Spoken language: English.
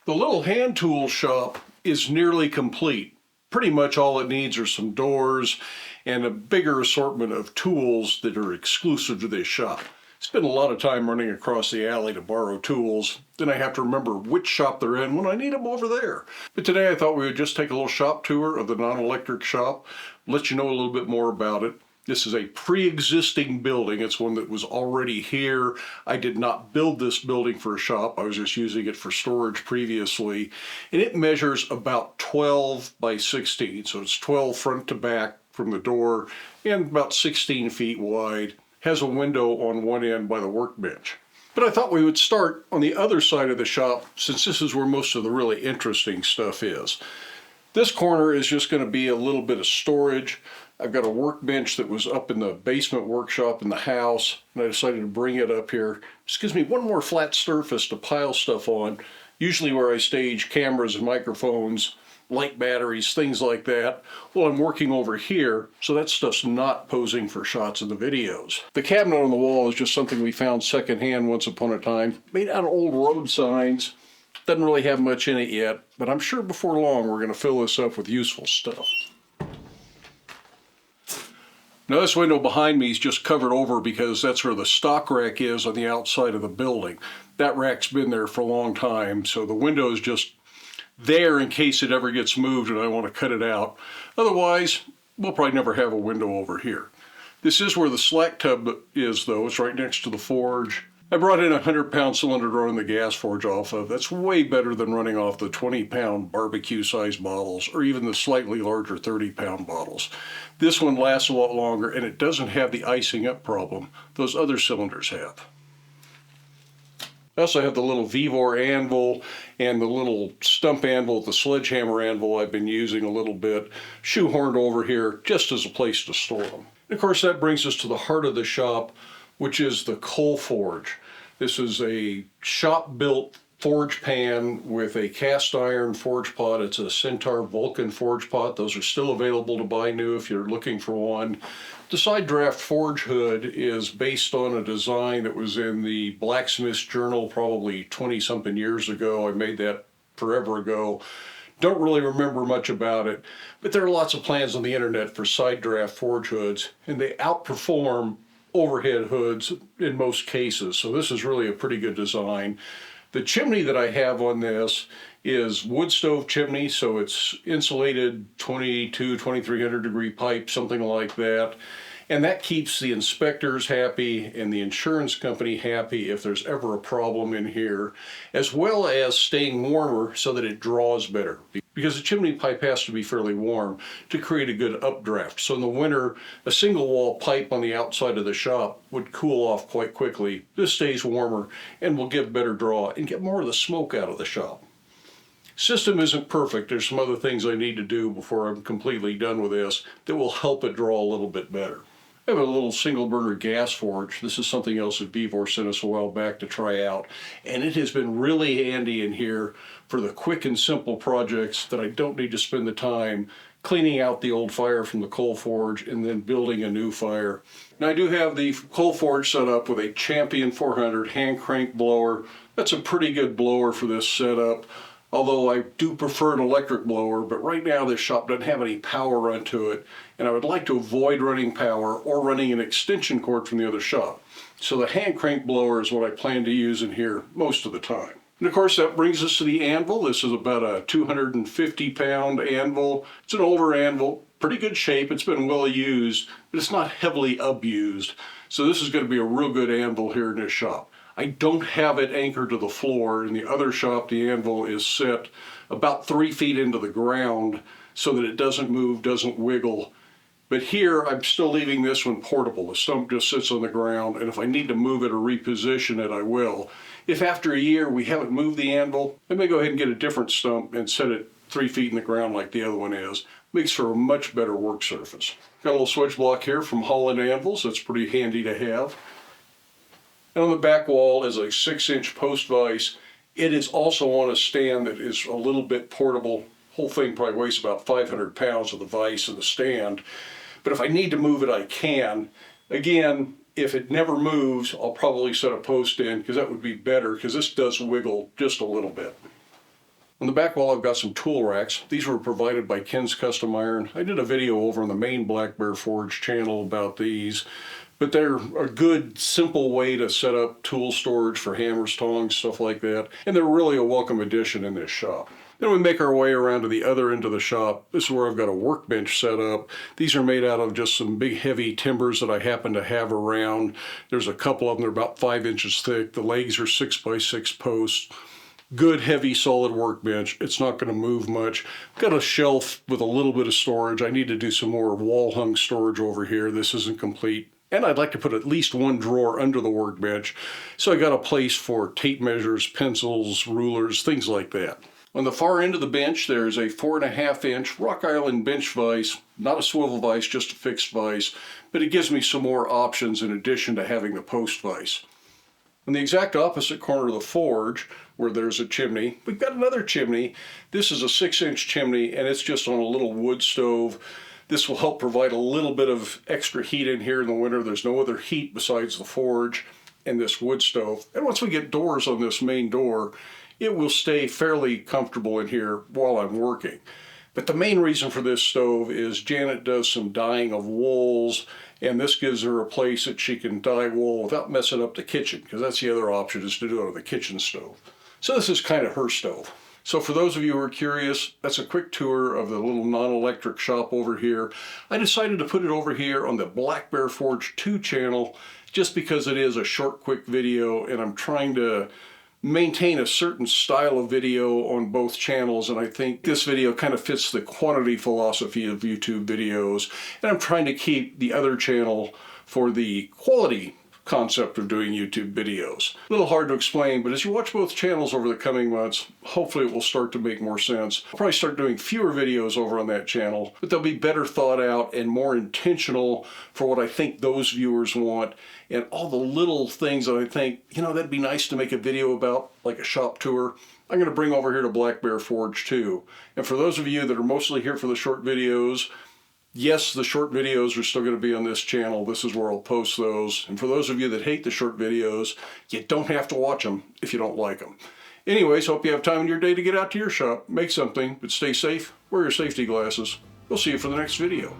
The little hand tool shop is nearly complete. Pretty much all it needs are some doors and a bigger assortment of tools that are exclusive to this shop. Spend a lot of time running across the alley to borrow tools, then I have to remember which shop they're in when I need them over there. But today I thought we would just take a little shop tour of the non-electric shop, let you know a little bit more about it. This is a pre-existing building. It's one that was already here. I did not build this building for a shop. I was just using it for storage previously. And it measures about 12 by 16. So it's 12 front to back from the door and about 16 feet wide. Has a window on one end by the workbench. But I thought we would start on the other side of the shop since this is where most of the really interesting stuff is. This corner is just going to be a little bit of storage. I've got a workbench that was up in the basement workshop in the house, and I decided to bring it up here. This gives me one more flat surface to pile stuff on, usually where I stage cameras and microphones, light batteries, things like that. Well, I'm working over here, so that stuff's not posing for shots in the videos. The cabinet on the wall is just something we found secondhand once upon a time, made out of old road signs. Doesn't really have much in it yet, but I'm sure before long we're going to fill this up with useful stuff. Now this window behind me is just covered over because that's where the stock rack is on the outside of the building. That rack's been there for a long time, so the window is just there in case it ever gets moved and I want to cut it out. Otherwise, we'll probably never have a window over here. This is where the slack tub is though. It's right next to the forge. I brought in a 100-pound cylinder to run the gas forge off of. That's way better than running off the 20-pound barbecue-sized bottles or even the slightly larger 30-pound bottles. This one lasts a lot longer and it doesn't have the icing up problem those other cylinders have. I also have the little Vevor anvil and the little stump anvil, the sledgehammer anvil I've been using a little bit, shoehorned over here just as a place to store them. And of course that brings us to the heart of the shop, which is the coal forge. This is a shop-built forge pan with a cast iron forge pot. It's a Centaur Vulcan forge pot. Those are still available to buy new if you're looking for one. The side draft forge hood is based on a design that was in the Blacksmith's journal probably 20-something years ago. I made that forever ago. Don't really remember much about it, but there are lots of plans on the internet for side draft forge hoods, and they outperform overhead hoods in most cases, so this is really a pretty good design. The chimney that I have on this is wood stove chimney, so it's insulated 2300 degree pipe, something like that. And that keeps the inspectors happy and the insurance company happy if there's ever a problem in here, as well as staying warmer so that it draws better. Because the chimney pipe has to be fairly warm to create a good updraft. So in the winter, a single wall pipe on the outside of the shop would cool off quite quickly. This stays warmer and will give better draw and get more of the smoke out of the shop. System isn't perfect. There's some other things I need to do before I'm completely done with this that will help it draw a little bit better. I have a little single burner gas forge. This is something else that Vevor sent us a while back to try out. And it has been really handy in here for the quick and simple projects that I don't need to spend the time cleaning out the old fire from the coal forge and then building a new fire. Now I do have the coal forge set up with a Champion 400 hand crank blower. That's a pretty good blower for this setup. Although I do prefer an electric blower, but right now this shop doesn't have any power run to it, and I would like to avoid running power or running an extension cord from the other shop. So the hand crank blower is what I plan to use in here most of the time. And of course that brings us to the anvil. This is about a 250-pound anvil. It's an older anvil, pretty good shape. It's been well used, but it's not heavily abused. So this is going to be a real good anvil here in this shop. I don't have it anchored to the floor. In the other shop, the anvil is set about 3 feet into the ground so that it doesn't move, doesn't wiggle. But here, I'm still leaving this one portable. The stump just sits on the ground, and if I need to move it or reposition it, I will. If after a year we haven't moved the anvil, I may go ahead and get a different stump and set it 3 feet in the ground like the other one is. Makes for a much better work surface. Got a little switch block here from Holland Anvils. That's pretty handy to have. And on the back wall is a 6-inch post vise. It is also on a stand that is a little bit portable. Whole thing probably weighs about 500 pounds of the vise and the stand. But if I need to move it, I can. Again, if it never moves, I'll probably set a post in because that would be better because this does wiggle just a little bit. On the back wall, I've got some tool racks. These were provided by Ken's Custom Iron. I did a video over on the main Black Bear Forge channel about these, but they're a good, simple way to set up tool storage for hammers, tongs, stuff like that. And they're really a welcome addition in this shop. Then we make our way around to the other end of the shop. This is where I've got a workbench set up. These are made out of just some big heavy timbers that I happen to have around. There's a couple of them, they're about 5 inches thick. The legs are 6x6 posts. Good, heavy, solid workbench. It's not going to move much. Got a shelf with a little bit of storage. I need to do some more wall-hung storage over here. This isn't complete. And I'd like to put at least one drawer under the workbench. So I got a place for tape measures, pencils, rulers, things like that. On the far end of the bench, there's a 4.5-inch Rock Island bench vise. Not a swivel vise, just a fixed vise. But it gives me some more options in addition to having the post vise. On the exact opposite corner of the forge, where there's a chimney, we've got another chimney. This is a 6-inch chimney, and it's just on a little wood stove. This will help provide a little bit of extra heat in here in the winter. There's no other heat besides the forge and this wood stove. And once we get doors on this main door, it will stay fairly comfortable in here while I'm working. But the main reason for this stove is Janet does some dyeing of wools, and this gives her a place that she can dye wool without messing up the kitchen, because that's the other option, is to do it on the kitchen stove. So this is kind of her stove. So for those of you who are curious, that's a quick tour of the little non-electric shop over here. I decided to put it over here on the Black Bear Forge 2 channel just because it is a short, quick video, and I'm trying to maintain a certain style of video on both channels, and I think this video kind of fits the quantity philosophy of YouTube videos, and I'm trying to keep the other channel for the quality concept of doing YouTube videos. A little hard to explain, but as you watch both channels over the coming months, hopefully it will start to make more sense. I'll probably start doing fewer videos over on that channel, but they'll be better thought out and more intentional for what I think those viewers want, and all the little things that I think, you know, that'd be nice to make a video about, like a shop tour. I'm going to bring over here to Black Bear Forge 2. And for those of you that are mostly here for the short videos, yes, the short videos are still going to be on this channel. This is where I'll post those. And for those of you that hate the short videos, you don't have to watch them if you don't like them. Anyways, hope you have time in your day to get out to your shop, make something, but stay safe, wear your safety glasses. We'll see you for the next video.